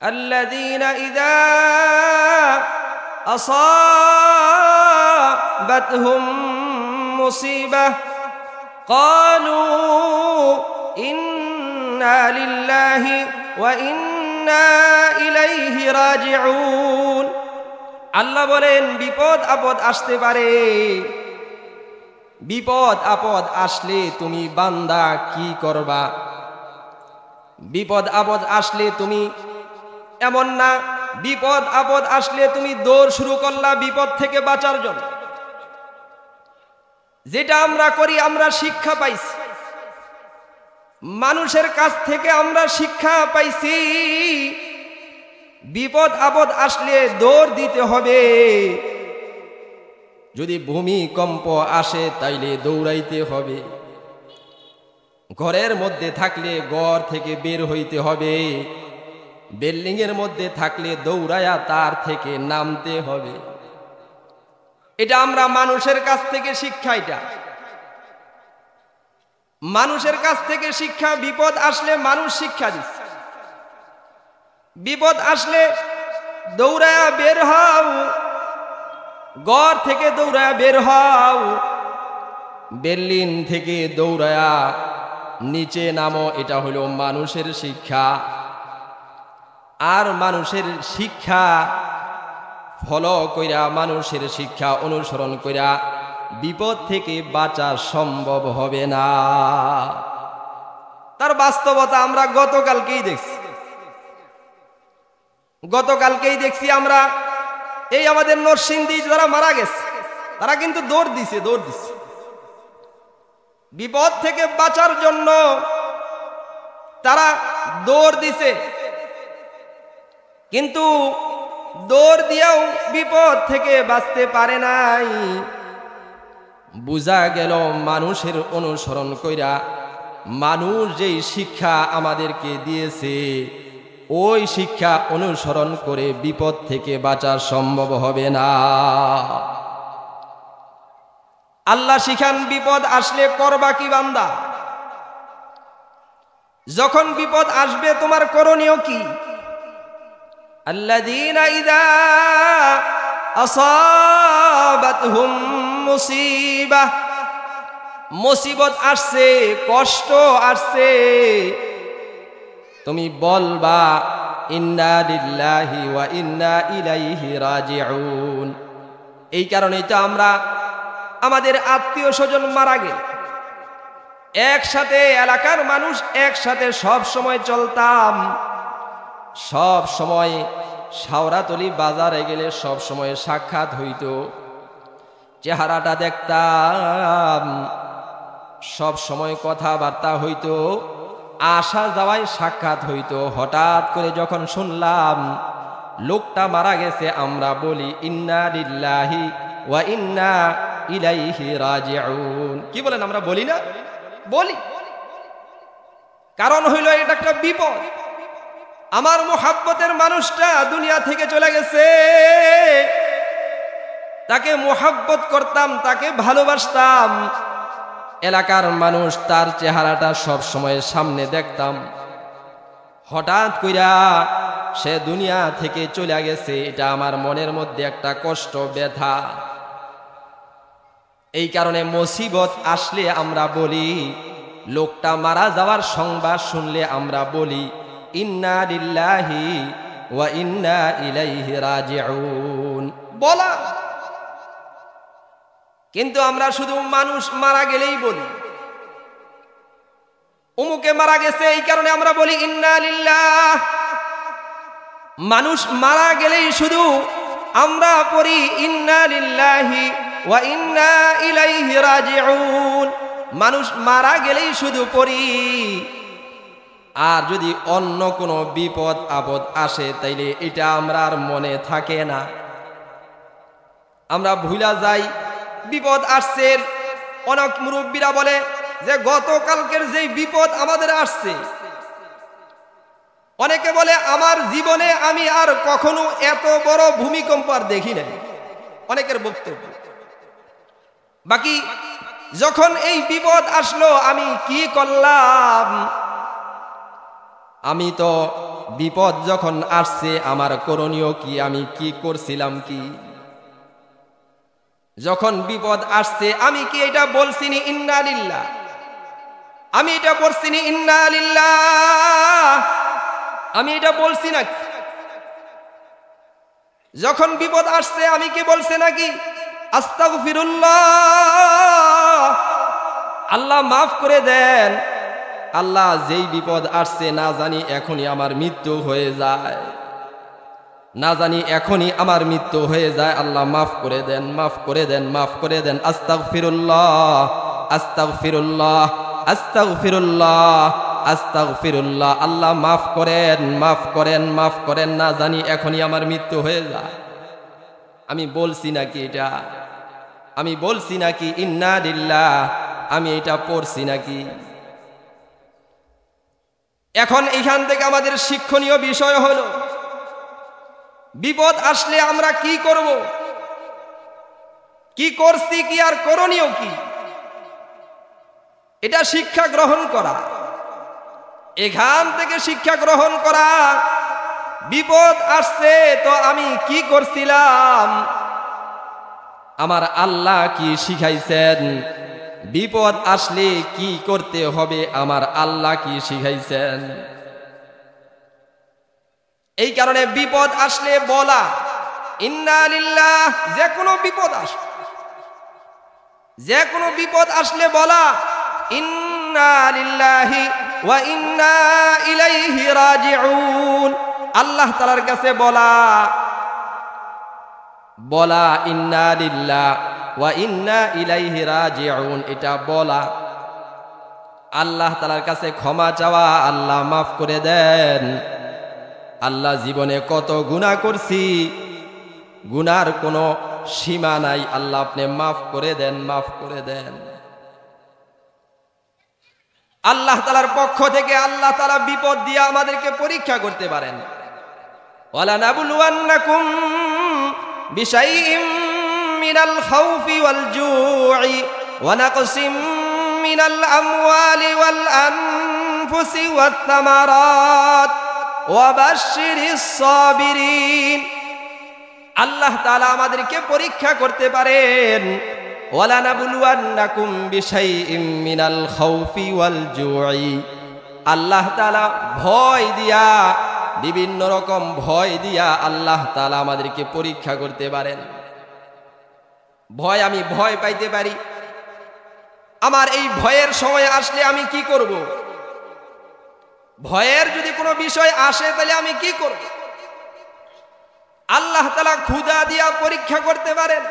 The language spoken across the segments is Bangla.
আল্লাযীনা ইযা আসাবাতহুম মুসিবাহ ক্বালু ইন্না লিল্লাহি ওয়া ইন্না ইলাইহি রাজিউন। আল্লাহ বলেন বিপদ আপদ আসতে পারে, বিপদ আপদ আসলে তুমি বান্দা কি করবা? বিপদ আপদ আসলে তুমি এমন না বিপদ আপদ আসলে তুমি দৌড় শুরু করলা বিপদ থেকে বাঁচার জন্য। যেটা আমরা করি, আমরা শিক্ষা পাইছি, মানুষের কাছ থেকে আমরা শিক্ষা পাইছি, বিপদ আপদ আসলে দৌড় দিতে হবে। যদি ভূমিকম্প আসে তাইলে দৌড়াইতে হবে, ঘরের মধ্যে থাকলে ঘর থেকে বের হইতে হবে, বিল্ডিং এর মধ্যে থাকলে দৌড়ায়া তার থেকে নামতে হবে। এটা আমরা মানুষের কাছ থেকে শিক্ষা, এটা মানুষের কাছ থেকে শিক্ষা। বিপদ আসলে মানুষ শিক্ষা দিচ্ছে, বিপদ আসলে দৌড়ায়া বের হও, ঘর থেকে দৌড়ায়া বের হও, বিল্ডিং থেকে দৌড়ায়া নিচে নামো। এটা হলো মানুষের শিক্ষা। আর মানুষের শিক্ষা ফলো কইরা, মানুষের শিক্ষা অনুসরণ কইরা বিপদ থেকে বাঁচা সম্ভব হবে না। তার বাস্তবতা আমরা গতকালকেই দেখছি আমরা। এই আমাদের নরসিংদী যারা মারা গেছে তারা কিন্তু দৌড় দিছে বিপদ থেকে বাঁচার জন্য, তারা দৌড় দিছে। কিন্তু দৌড় দিয়েও বিপদ থেকে বাঁচতে পারে নাই। বুঝা গেল মানুষের অনুসরণ কইরা, মানুষ যেই শিক্ষা আমাদেরকে দিয়েছে ওই শিক্ষা অনুসরণ করে বিপদ থেকে বাঁচা সম্ভব হবে না। আল্লাহ শিখান বিপদ আসলে করবা কি বান্দা? যখন বিপদ আসবে তোমার করণীয় কি? আল্লাযীনা ইযা আসাবাতহুম মুসিবাহ, মুসিবত আসছে, কষ্ট আসছে, তুমি বলবা ইন্না লিল্লাহি ওয়া ইন্না ইলাইহি রাজিউন। এই কারণেই তো আমরা আমাদের আত্মীয় স্বজন মারা গেলে একসাথে, এলাকার মানুষ একসাথে সব সময় চলতাম, সব সময় শাওরাতলি বাজারে গেলে সব সময় সাক্ষাৎ হইত, চেহারাটা দেখতাম, সব সময় কথাবার্তা হইতো, আসা যাওয়ায় সাক্ষাৎ হইতো। হঠাৎ করে যখন শুনলাম লোকটা মারা গেছে, আমরা বলি ইন্না লিল্লাহি ওয়া ইন্না ইলাইহি রাজিউন। কি বলেন? আমরা বলি না? বলি। কারণ হইল এটা একটা বিপদ। আমার মুহাব্বতের মানুষটা দুনিয়া থেকে চলে গেছে, তাকে মুহাব্বত করতাম, তাকে ভালোবাসতাম, এলাকার মানুষ তার চেহারাটা সব সময় সামনে দেখতাম। হঠাৎ কইরা সে দুনিয়া থেকে চলে গেছে, এটা আমার মনের মধ্যে একটা কষ্ট, ব্যথা। এই কারণে মুসিবত আসলে আমরা বলি, লোকটা মারা যাওয়ার সংবাদ শুনলে আমরা বলি ইন্না লিল্লাহি ওয়া ইন্না ইলাইহি রাজিউন বলা। কিন্তু আমরা শুধু মানুষ মারা গেলেই বলি, অমুকে মারা গেছে, এই কারণে আমরা বলি ইন্না লিল্লাহ। মানুষ মারা গেলেই শুধু আমরা পড়ি ইন্না লিল্লাহি ওয়া ইন্না ইলাইহি রাজিউন। মানুষ মারা গেলেই শুধু পড়ি। আর যদি অন্য কোনো বিপদ আপদ আসে তাইলে এটা আমরা আর মনে থাকে না, আমরা ভুলা যাই বিপদ আসছে। অনেক মুরব্বীরা বলে যে গতকালকের যেই বিপদ আমাদের আসছে, অনেকে বলে আমার জীবনে আমি আর কখনো এত বড় ভূমিকম্প আর দেখি নাই, অনেকের বক্তব্য। বাকি যখন এই বিপদ আসলো আমি কি করলাম? আমি তো বিপদ যখন আসছে আমার করণীয় কি, আমি কি করছিলাম কি? যখন বিপদ আসছে আমি কি এটা বলছিনি ইন্না লিল্লাহ? আমি এটা বলছিনি ইন্না লিল্লাহ? আমি এটা বলছি নাকি? যখন বিপদ আসছে আমি কি বলছি নাকি আস্তাগফিরুল্লাহ, আল্লাহ মাফ করে দেন, আল্লাহ যেই বিপদ আসছে না জানি এখনই আমার মৃত্যু হয়ে যায়, না জানি এখনই আমার মৃত্যু হয়ে যায়, আল্লাহ মাফ করে দেন, মাফ করে দেন, মাফ করে দেন। আস্তাগফিরুল্লাহ, আস্তাগফিরুল্লাহ, আস্তাগফিরুল্লাহ, আস্তাগফিরুল্লাহ, আল্লাহ মাফ করেন, মাফ করেন, মাফ করেন, না জানি এখনই আমার মৃত্যু হয়ে যায়। আমি বলছি নাকি এটা? আমি বলছি নাকি ইন্না লিল্লাহ? আমি এটা পড়ছি নাকি? এখন এখান থেকে আমাদের শিক্ষণীয় বিষয় হলো বিপদ আসলে আমরা কি করব, কি করছি কি আর করণীয় কি, এটা শিক্ষা গ্রহণ করা। এখান থেকে শিক্ষা গ্রহণ করা, বিপদ আসছে তো আমি কি করছিলাম, আমার আল্লাহ কি শিখাইছেন, বিপদ আসলে কি করতে হবে আমার আল্লাহ কি শিখাইছেন। এই কারণে বিপদ আসলে বলা ইন্না লিল্লাহ, যে কোনো বিপদ আসে, যে কোনো বিপদ আসলে বলা ইন্না লিল্লাহি ওয়া ইন্না ইলাইহি রাজিউন, আল্লাহ তাআলার কাছে বলা, বলা ইন্না লিল্লাহ ওয়া ইন্না ইলাইহি রাজিউন, এটা বলা, আল্লাহ তাআলার কাছে ক্ষমা চাওয়া, আল্লাহ মাফ করে দেন, আল্লাহ জীবনে কত গুনাহ করছি, গুনার কোনো সীমা নাই, আল্লাহ আপনি মাফ করে দেন, মাফ করে দেন। আল্লাহ তাআলার পক্ষ থেকে আল্লাহ তাআলা বিপদ দিয়ে আমাদেরকে পরীক্ষা করতে পারেন। ওয়ালা নাবলুওয়ান্নাকুম বিশাইইম মিনাল খাউফি ওয়াল জু'i ওয়া নাকসিম মিনাল আমওয়ালি ওয়াল আনফুসি ওয়াত থামারাত ওয়া বাশশিরিস সাবিরিন। আল্লাহ তাআলা আমাদেরকে পরীক্ষা করতে পারেন। ওয়ালা নাবলুওয়ান্নাকুম বিশাইইম মিনাল খাউফি ওয়াল জু'i, আল্লাহ তাআলা ভয় দিয়া, বিভিন্ন রকম ভয় দিয়া আল্লাহ তাআলা আমাদেরকে পরীক্ষা করতে পারেন। ভয়, আমি ভয় পাইতে পারি, আমার এই ভয়ের সময় আসলে আমি কি করব, ভয়ের যদি কোনো বিষয় আসে তাহলে আমি কি করব। আল্লাহ তাআলা ক্ষুধা দিয়া পরীক্ষা করতে পারেন,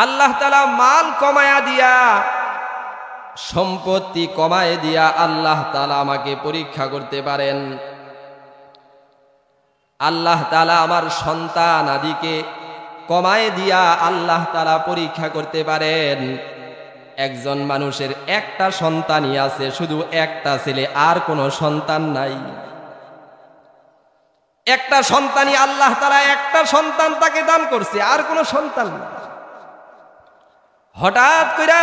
আল্লাহ তাআলা মাল কমায়া দিয়া, সম্পত্তি কমায় দিয়া আল্লাহ তাআলা আমাকে পরীক্ষা করতে পারেন। আল্লাহ তাআলা আমার সন্তান আদিকে কমায় দিয়া আল্লাহ তাআলা পরীক্ষা করতে পারেন। একজন মানুষের একটা সন্তানই আছে, শুধু একটা ছেলে, আর কোনো সন্তান নাই, একটা সন্তানই আল্লাহ তাআলা, একটা সন্তান তাকে দান করছে, আর কোনো সন্তান নাই। হঠাৎ করে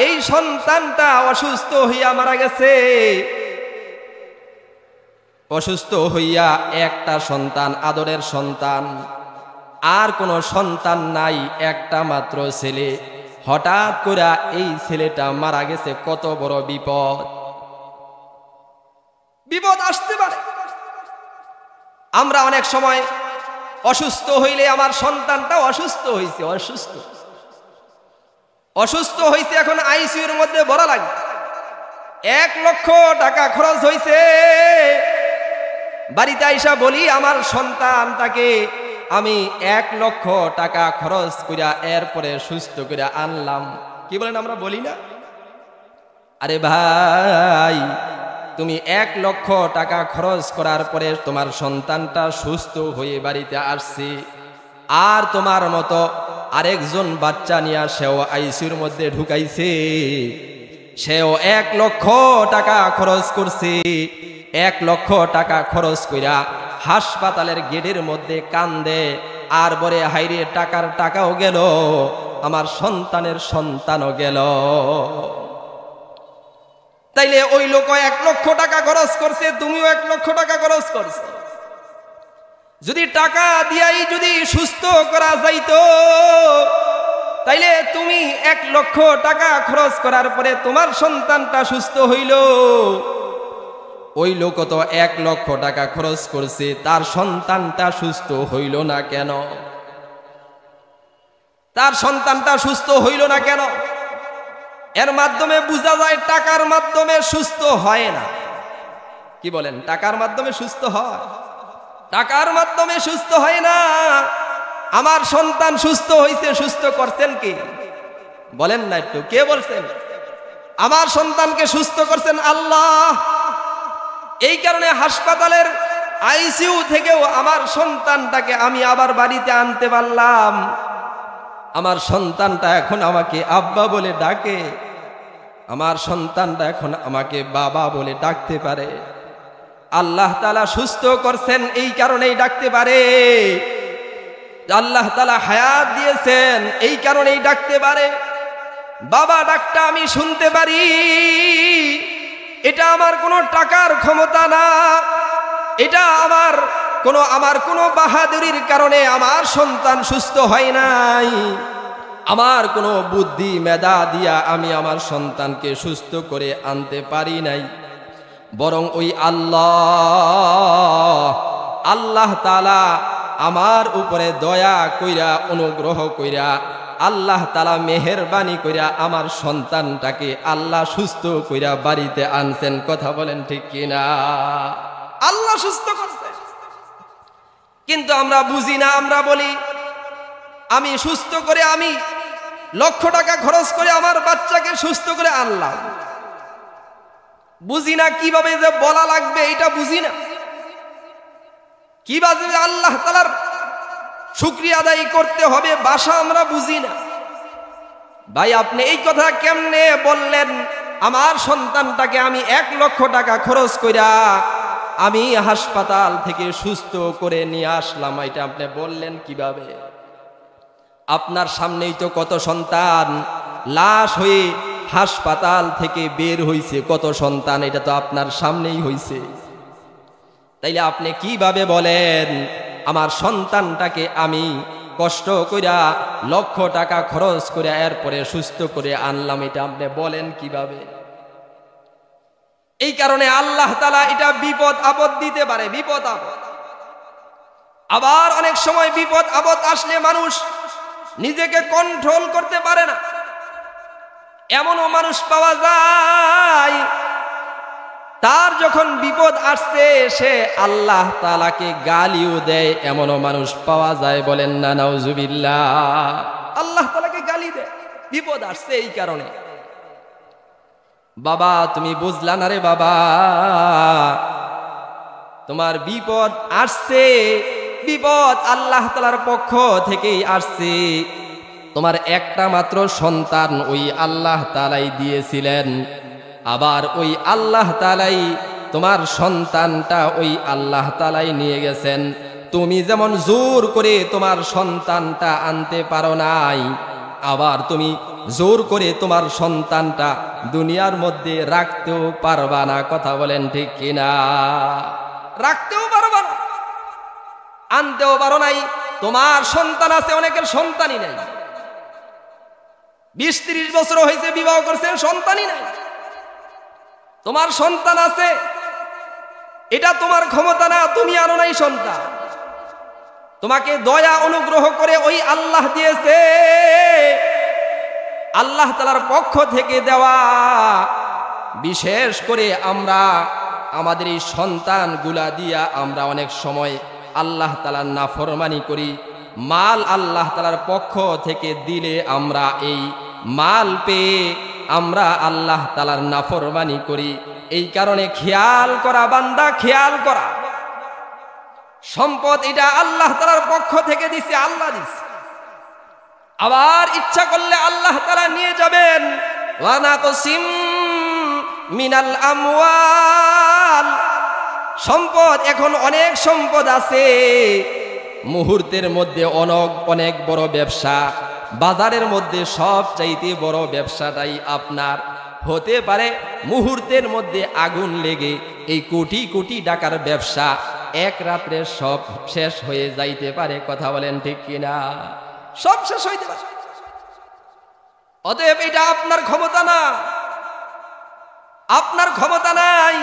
এই সন্তানটা অসুস্থ হইয়া মারা গেছে, অসুস্থ হইয়া একটা সন্তান, আদরের সন্তান, আর কোনো সন্তান নাই, একটা মাত্র ছেলে, হঠাৎ করে এই ছেলেটা মারা গেছে। কত বড় বিপদ, বিপদ আসতে পারে। আমরা অনেক সময় অসুস্থ হইলে, আমার সন্তানটা অসুস্থ হইছে, অসুস্থ হইছে, এখন আইসিইউর মধ্যে ভরা লাগে, 1 লক্ষ টাকা খরচ হইছে। বাড়িতে আইসা বলি আমার সন্তানটাকে আমি 1 লক্ষ টাকা খরচ কইরা এরপরে সুস্থ করে আনলাম। কি বলেন, আমরা বলি না? আরে ভাই, তুমি 1 লক্ষ টাকা খরচ করার পরে তোমার সন্তানটা সুস্থ হয়ে বাড়িতে আসছে, আর তোমার মতো আরেকজন বাচ্চা নিয়ে সেও আইসিইউর মধ্যে ঢুকাইছে, সেও 1 লক্ষ টাকা খরচ করছে। 1 লক্ষ টাকা খরচ কইরা হাসপাতালের গেটের মধ্যে কান্দে, আর বলে হাইরে টাকার টাকাও গেল, আমার সন্তানের সন্তানও গেল। তাইলে ওই লোক 1 লক্ষ টাকা খরচ করছে, তুমিও 1 লক্ষ টাকা খরচ করছো। যদি টাকা দিয়াই যদি সুস্থ করা যাইতো, তাইলে তুমি 1 লক্ষ টাকা খরচ করার পরে তোমার সন্তানটা সুস্থ হইল। ওই লোক তো 1 লক্ষ টাকা খরচ করছে, তার সন্তানটা সুস্থ হইল না কেন? তার সন্তানটা সুস্থ হইল না কেন? এর মাধ্যমে বোঝা যায় টাকার মাধ্যমে সুস্থ হয় না। কি বলেন? টাকার মাধ্যমে সুস্থ হয়? টাকার মাধ্যমে সুস্থ হয় না। আমার সন্তান সুস্থ হইছে, সুস্থ করছেন কি? বলেন না একটু, কে বলছেন? আমার সন্তানকে সুস্থ করছেন আল্লাহ। এই কারণে হাসপাতালের আইসিইউ থেকেও আমার সন্তানটাকে আমি আবার বাড়িতে আনতে পারলাম। আমার সন্তানটা এখন আমাকে আব্বা বলে ডাকে, আমার সন্তানটা এখন আমাকে বাবা বলে ডাকতে পারে। আল্লাহ তাআলা সুস্থ করছেন, এই কারণেই ডাকতে পারে। আল্লাহ তাআলা হায়াত দিয়েছেন, এই কারণেই ডাকতে পারে। বাবা ডাকটা আমি শুনতে পারি, এটা আমার কোনো টাকার ক্ষমতা না, এটা আমার কোনো বাহাদুরির কারণে আমার সন্তান সুস্থ হয় নাই। আমার কোনো বুদ্ধি মেধা দিয়া আমি আমার সন্তানকে সুস্থ করে আনতে পারি নাই, বরং ওই আল্লাহ তাআলা আমার উপরে দয়া কইরা, অনুগ্রহ কইরা, আল্লাহ তাআলা মেহেরবানি কইরা আমার সন্তানটাকে আল্লাহ সুস্থ কইরা বাড়িতে আনছেন। কথা বলেন ঠিক কিনা? আল্লাহ সুস্থ করছে। কিন্তু আমরা বুঝি না, আমরা বলি আমি সুস্থ করে, আমি লক্ষ টাকা খরচ করে আমার বাচ্চাকে সুস্থ করে আনলাম। বুঝি না কিভাবে যে বলা লাগবে, এটা বুঝি না। কিভাবে আল্লাহ তাআলার শুকরিয়া আদায় করতে হবে, ভাষা আমরা বুঝি না। ভাই আপনি এই কথা কেমনে বললেন? আমার সন্তানটাকে আমি 1 লক্ষ টাকা খরচ কইরা আমি হাসপাতাল থেকে সুস্থ করে নিয়ে আসলাম, এটা আপনি বললেন কিভাবে? আপনার সামনেই তো কত সন্তান লাশ হয়ে হাসপাতাল থেকে বের হইছে, কত সন্তান, এটা তো আপনার সামনেই হইছে। তাইলে আপনি কিভাবে বলেন আমার সন্তানটাকে আমি কষ্ট কইরা লক্ষ টাকা খরচ করে এরপরে সুস্থ করে আনলাম, এটা আপনি বলেন কিভাবে? এই কারণে আল্লাহ তাআলা এটা বিপদ আপদ দিতে পারে, বিপদ আপদ। আবার অনেক সময় বিপদ আপদ আসলে মানুষ নিজেকে কন্ট্রোল করতে পারে না, এমনও মানুষ পাওয়া যায় তার যখন বিপদ আসছে সে আল্লাহ তাআলাকে গালিও দেয়, এমনও মানুষ পাওয়া যায়। বলেন না নাউজুবিল্লাহ? আল্লাহ তাআলাকে গালি দেয়, বিপদ আসছে এই কারণে। বাবা তুমি বুঝলা না রে বাবা, তোমার বিপদ আসছে, বিপদ আল্লাহ তাআলার পক্ষ থেকেই আসছে। তোমার একটা মাত্র সন্তান ওই আল্লাহ তাআলাই দিয়েছিলেন, আবার ওই আল্লাহ তাআলাই তোমার সন্তানটা ওই আল্লাহ তাআলাই নিয়ে গেছেন। তুমি যেমন জোর করে তোমার সন্তানটা আনতে পারো নাই, আবার তুমি জোর করে তোমার সন্তানটা দুনিয়ার মধ্যে রাখতেও পারবা না। কথা বলেন ঠিক কিনা? রাখতেও পারবা না, আনতেও পারো নাই। তোমার সন্তান আছে, অনেকের সন্তানই নাই, 20-30 বছর হয়েছে বিবাহ করছে, সন্তানই নাই। তোমার সন্তান আছে, এটা তোমার ক্ষমতা না, তুমি আনো নাই সন্তান। তোমাকে দয়া অনুগ্রহ করে ওই আল্লাহ দিয়েছে, আল্লাহ তাআলার পক্ষ থেকে দেওয়া। বিশেষ করে আমরা আমাদের এই সন্তানগুলা দিয়া আমরা অনেক সময় আল্লাহ তাআলার নাফরমানি করি। মাল আল্লাহ তাআলার পক্ষ থেকে দিলে আমরা এই মাল পেয়ে আমরা আল্লাহ তাআলার নাফরমানি করি। এই কারণে খেয়াল করা বান্দা, খেয়াল করা, সম্পদ এটা আল্লাহ তাআলার পক্ষ থেকে দিছে, আল্লাহ দিছে। আবার ইচ্ছা করলে আল্লাহ তাআলা নিয়ে যাবেন। ওয়া নাকসিম মিনাল আমওয়াল, সম্পদ এখন অনেক সম্পদ আছে, মুহূর্তের মধ্যে অনেক বড় ব্যবসা, বাজারের মধ্যে সবচাইতে বড় ব্যবসাটাই আপনার হতে পারে মুহূর্তের মধ্যে আগুন লেগে এই কোটি কোটি টাকার ব্যবসা এক রাত্রে সব শেষ হয়ে যাইতে পারে। কথা বলেন ঠিক কিনা? সব শেষ হইতে পারে। অতএব এটা আপনার ক্ষমতা না, আপনার ক্ষমতা নাই।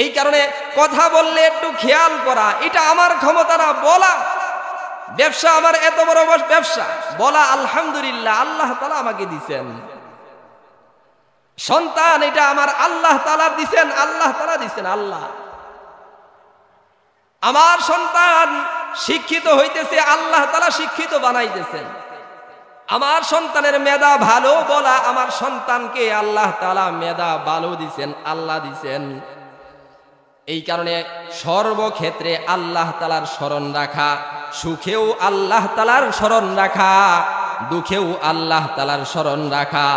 এই কারণে কথা বললে একটু খেয়াল করা, এটা আমার ক্ষমতা না বলা। ব্যবসা আমার এত বড় ব্যবসা বলা আলহামদুলিল্লাহ, আল্লাহ তাআলা আমাকে দিছেন। সন্তান এটা আমার আল্লাহ তাআলা দিছেন, আল্লাহ তাআলা দিছেন। আল্লাহ আমার সন্তান শিক্ষিত হইতেছে, আল্লাহ তাআলা শিক্ষিত বানাইতেছেন। আমার সন্তানের মেধা ভালো বলা, আমার সন্তানকে আল্লাহ তাআলা মেধা ভালো দিছেন, আল্লাহ দিছেন। এই কারণে সর্বক্ষেত্রে আল্লাহ তাআলার স্মরণ রাখা, সুখেও আল্লাহ তাআলার স্মরণ রাখা, দুঃখেও আল্লাহ তাআলার স্মরণ রাখা।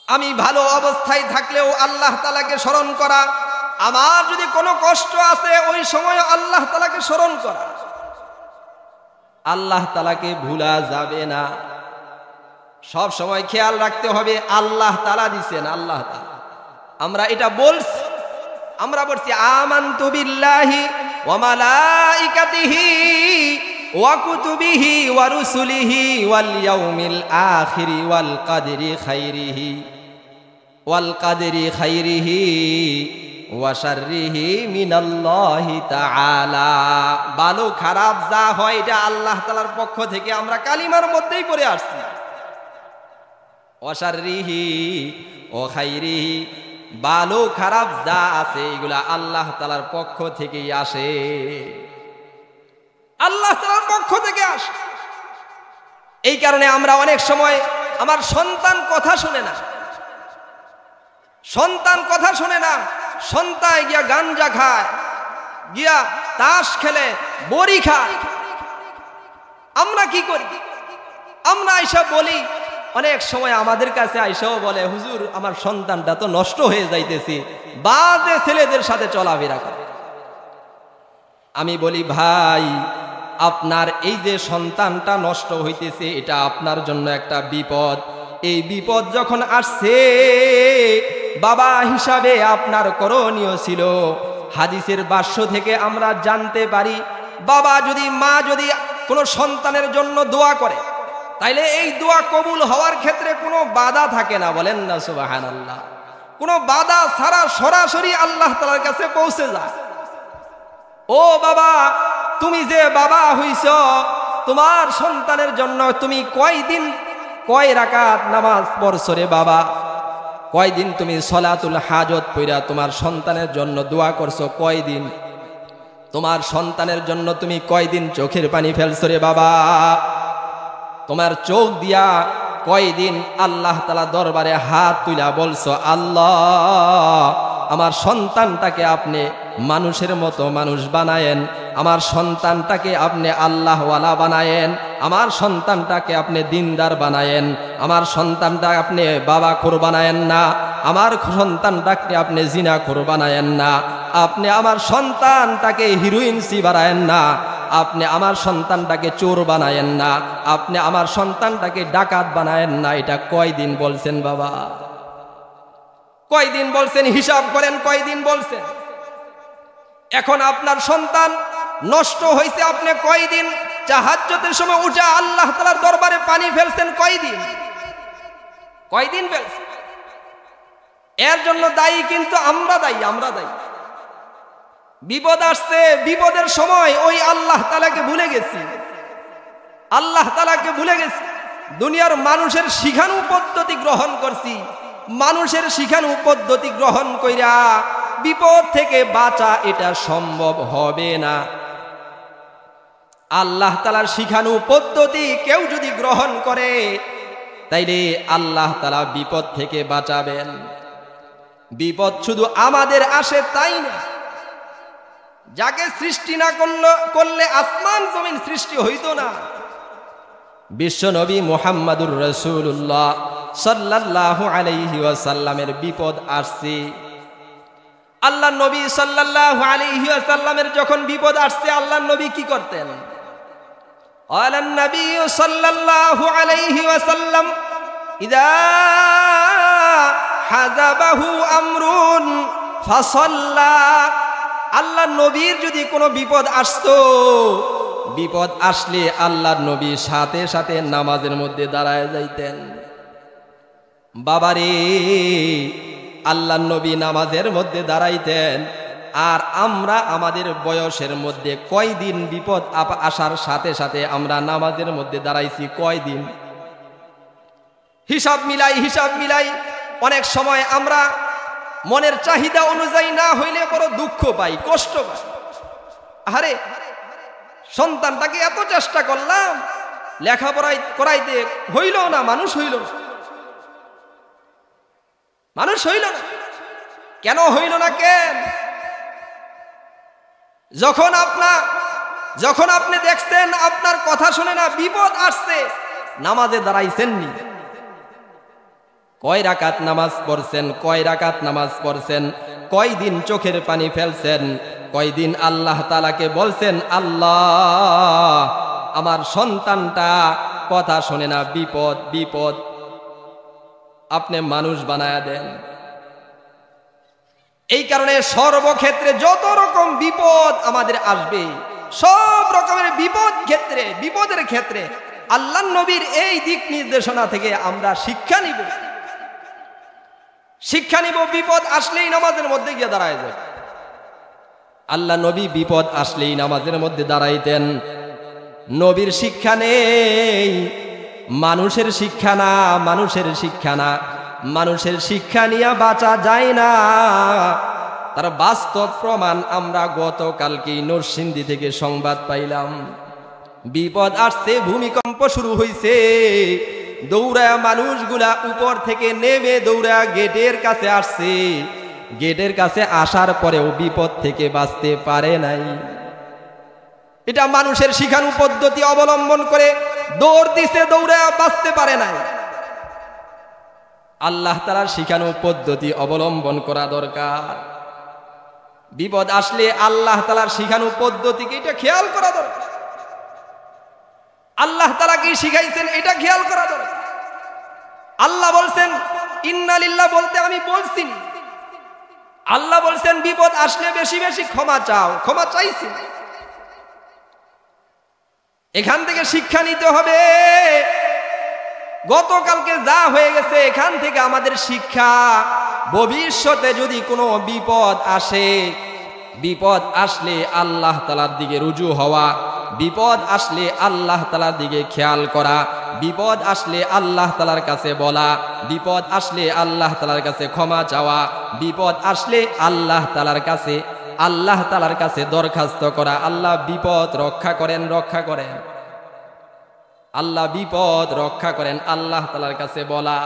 আমি ভালো অবস্থায় থাকলেও আল্লাহ তাআলাকে স্মরণ করা, আমার যদি কোনো কষ্ট আছে ওই সময় আল্লাহ তাআলাকে স্মরণ করা। আল্লাহ তাআলাকে ভুলা যাবে না, সব সময় খেয়াল রাখতে হবে আল্লাহ তাআলা দিছেন, আল্লাহ তাআলা। আমরা এটা বলছি, আমরা বলছি আমানতু বিল্লাহি ওয়া মালাইকাতিহি ওয়া কুতুবিহি ওয়া রুসুলিহি ওয়াল ইয়াউমিল আখিরি ওয়াল কাদরি খাইরিহি ওয়া শাররিহি মিনাল্লাহি তাআলা। ভালো খারাপ যা হয় এটা আল্লাহ তাআলার পক্ষ থেকে, আমরা কালিমার মধ্যেই পড়ে আসছি। ওয়া শাররিহি ওয়া খাইরিহি, ভালো খারাপ যা আছে এগুলা আল্লাহ তাআলার পক্ষ থেকেই আসে, আল্লাহ তাআলার পক্ষ থেকে আসে। এই কারণে আমরা অনেক সময় আমার সন্তান কথা শুনে না, সন্তান কথা শুনে না, সন্তান গিয়া গাঞ্জা খায়, গিয়া তাস খেলে, বড়ি খায়। আমরা কি করি? আমরা আইসা বলি, অনেক সময় আমাদের কাছে আইসাও বলে হুজুর আমার সন্তানটা তো নষ্ট হয়ে যাইতেছে, বাজে ছেলেদের সাথে চলাফেরা করে। আমি বলি ভাই, আপনার এই যে সন্তানটা নষ্ট হইতেছে এটা আপনার জন্য একটা বিপদ। এই বিপদ যখন আসছে, বাবা হিসাবে আপনার করণীয় ছিল, হাদিসের ভাষ্য থেকে আমরা জানতে পারি, বাবা যদি, মা যদি কোনো সন্তানের জন্য দোয়া করে, তাইলে এই দোয়া কবুল হওয়ার ক্ষেত্রে কোনো বাধা থাকে না। বলেন না সুবহানাল্লাহ? কোনো বাধা ছাড়া সরাসরি আল্লাহ তাআলার কাছে পৌঁছে যায়। ও বাবা, তুমি যে বাবা হইছ, তোমার সন্তানের জন্য তুমি কয়দিন কয় রাকাত নামাজ পড়ছো রে বাবা? কয়দিন তুমি সলাতুল হাজত পড়া তোমার সন্তানের জন্য দোয়া করছো? কয়দিন? তোমার সন্তানের জন্য তুমি কয়দিন চোখের পানি ফেলছো রে বাবা? তোমার চোখ দিয়া কয়দিন আল্লাহ তাআলা দরবারে হাত তুলা বলছো, আল্লাহ আমার সন্তানটাকে আপনি মানুষের মতো মানুষ বানায়েন, আমার সন্তানটাকে আপনি আল্লাহওয়ালা বানায়েন, আমার সন্তানটাকে আপনি দিনদার বানায়েন, আমার সন্তানটা আপনি বাবাখোর বানায়েন না, আমার সন্তানটাকে আপনি জিনাখোর বানায়েন না, আপনি আমার সন্তানটাকে হিরোইনসি বানায়েন না, আপনি আমার সন্তানটাকে চোর বানায়েন না, আপনি আমার সন্তানটাকে ডাকাত বানায়েন না। এটা কয়দিন বলছেন বাবা? কয়দিন বলছেন? হিসাব করেন কয়দিন বলছেন? এখন আপনার সন্তান নষ্ট হয়েছে, আপনি কয়দিন তাহাজ্জুদের সময় উঠে আল্লাহ তাআলার দরবারে পানি ফেলছেন? কয়দিন? কয়দিন ফেলছেন? এর জন্য দায়ী কিন্তু আমরা দায়ী, আমরা দায়ী। বিপদ আসছে, বিপদের সময় ওই আল্লাহ তাআলাকে ভুলে গেছি, আল্লাহ তাআলাকে ভুলে গেছি। দুনিয়ার মানুষের শিখানো পদ্ধতি গ্রহণ করছি, মানুষের শিখানো পদ্ধতি গ্রহণ কইরা বিপদ থেকে বাঁচা এটা সম্ভব হবে না। আল্লাহ তাআলার শিখানো পদ্ধতি কেউ যদি গ্রহণ করে, তাইলে আল্লাহ তাআলা বিপদ থেকে বাঁচাবেন। বিপদ শুধু আমাদের আসে তাই না, যাকে সৃষ্টি না করলে আসমান জমিন সৃষ্টি হইতো না। বিশ্ব নবী মুহাম্মাদুর রাসূলুল্লাহ সাল্লাল্লাহু আলাইহি ওয়াসাল্লামের বিপদ আসছে। আল্লাহ নবী সাল্লাল্লাহু আলাইহি ওয়াসাল্লামের যখন বিপদ আসছে, আল্লাহ নবী কি করতেন? আলান নবী সাল্লাল্লাহু আলাইহি ওয়াসাল্লাম ইদা হাযাবাহু আমরুন ফাসাল্লা, আল্লাহ নবীর যদি কোনো বিপদ আসতো, বিপদ আসলে আল্লাহর নবী সাথে সাথে নামাজের মধ্যে দাঁড়ায় যাইতেন। বাবারে, আল্লাহর নবী নামাজের মধ্যে দাঁড়াইতেন, আর আমরা আমাদের বয়সের মধ্যে কয়দিন বিপদ আসার সাথে সাথে আমরা নামাজের মধ্যে দাঁড়াইছি? কয়দিন? হিসাব মিলাই অনেক সময় আমরা মনের চাহিদা অনুযায়ী না হইলে বড় দুঃখ পাই, কষ্ট পাই। আরে সন্তানটাকে এত চেষ্টা করলাম, লেখাপড়াই করাইতে হইল না, মানুষ হইল না। কেন হইল না? কেন? যখন আপনি দেখছেন আপনার কথা শুনে না, বিপদ আসছে, নামাজে দাঁড়াইছেননি। কয় রাকাত নামাজ পড়ছেন? কয়দিন চোখের পানি ফেলছেন? কয়দিন আল্লাহ তাআলাকে বলছেন, আল্লাহ আমার সন্তানটা কথা শোনে না, বিপদ, আপনি মানুষ বানায়া দেন। এই কারণে সর্বক্ষেত্রে যত রকম বিপদ আমাদের আসবে, সব রকমের বিপদের ক্ষেত্রে আল্লাহর নবীর এই দিক নির্দেশনা থেকে আমরা শিক্ষা নিব। বিপদ আসলেই নামাজের মধ্যে গিয়ে দাঁড়ায় যায়। আল্লাহ নবী বিপদ আসলেই নামাজের মধ্যে দাঁড়াইতেন। নবীর শিক্ষা নেই, মানুষের শিক্ষা না। মানুষের শিক্ষা নিয়ে বাঁচা যায় না। তার বাস্তব প্রমাণ আমরা গতকালকে নরসিংদী থেকে সংবাদ পাইলাম। বিপদ আসছে, ভূমিকম্প শুরু হয়েছে, দৌড়ায় মানুষগুলা উপর থেকে নেমে দৌড়ায় গেটের কাছে আসছে। গেটের কাছে আসার পরেও বিপদ থেকে বাঁচতে পারে নাই। এটা মানুষের শিখানো পদ্ধতি অবলম্বন করে দৌড় দিছে, দৌড়ায় বাঁচতে পারে নাই। আল্লাহ তাআলার শিখানো পদ্ধতি অবলম্বন করা দরকার। বিপদ আসলে আল্লাহ তাআলার শিখানো পদ্ধতিকে এটা খেয়াল করা দরকার। আল্লাহ তাআলা কি শিখাইছেন এটা খেয়াল করা দরকার। আল্লাহ বলছেন ইন্না লিল্লাহ বলতে আমি বলছি। আল্লাহ বলছেন বিপদ আসলে বেশি বেশি ক্ষমা চাও, ক্ষমা চাইছি। এখান থেকে শিক্ষা নিতে হবে। গতকালকে যা হয়ে গেছে এখান থেকে আমাদের শিক্ষা, ভবিষ্যতে যদি কোনো বিপদ আসলে আল্লাহ তাআলার দিকে রুজু হওয়া, বিপদ আসলে আল্লাহ তাআলার দিকে খেয়াল করা, বিপদ আসলে আল্লাহ তাআলার কাছে বলা, বিপদ আসলে আল্লাহ তাআলার কাছে ক্ষমা চাওয়া, বিপদ আসলে আল্লাহ তাআলার কাছে দরখাস্ত করা, আল্লাহ বিপদ রক্ষা করেন, আল্লাহ বিপদ রক্ষা করেন, আল্লাহ তাআলার কাছে বলা।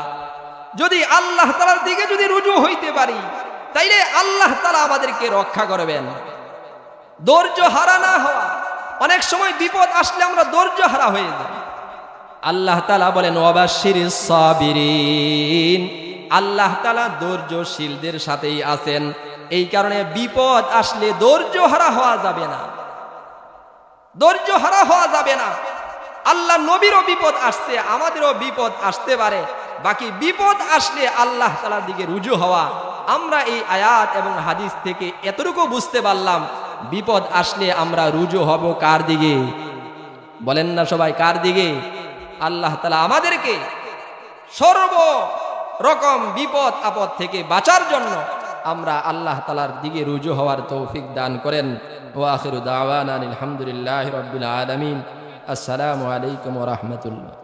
যদি আল্লাহ তাআলার দিকে যদি রুজু হইতে পারি, তাইলে আল্লাহ তাআলা আমাদেরকে রক্ষা করবেন। ধৈর্য হারা না হওয়া। অনেক সময় বিপদ আসলে আমরা ধৈর্য হারা হয়ে যাই। আল্লাহ তাআলা বলেন ওয়াবাশশিরিস সাবিরিন, আল্লাহ তাআলা ধৈর্যশীলদের সাথেই আছেন। এই কারণে বিপদ আসলে ধৈর্য হারা হওয়া যাবে না। আল্লাহ নবীরও বিপদ আসছে, আমাদেরও বিপদ আসতে পারে। বাকি বিপদ আসলে আল্লাহ তাআলার দিকে রুজু হওয়া। আমরা এই আয়াত এবং হাদিস থেকে এতটুকু বুঝতে পারলাম, বিপদ আসলে আমরা রুজু হব কার দিকে? বলেন না সবাই, কার দিকে? আল্লাহ তাআলা আমাদেরকে সর্ব রকম বিপদ আপদ থেকে বাঁচার জন্য আমরা আল্লাহ তাআলার দিকে রুজু হওয়ার তৌফিক দান করেন। ওয়া আখিরু দাওয়ানা আলহামদুলিল্লাহি রাব্বিল আলামিন। আসসালামু আলাইকুম ওয়া রাহমাতুল্লাহ।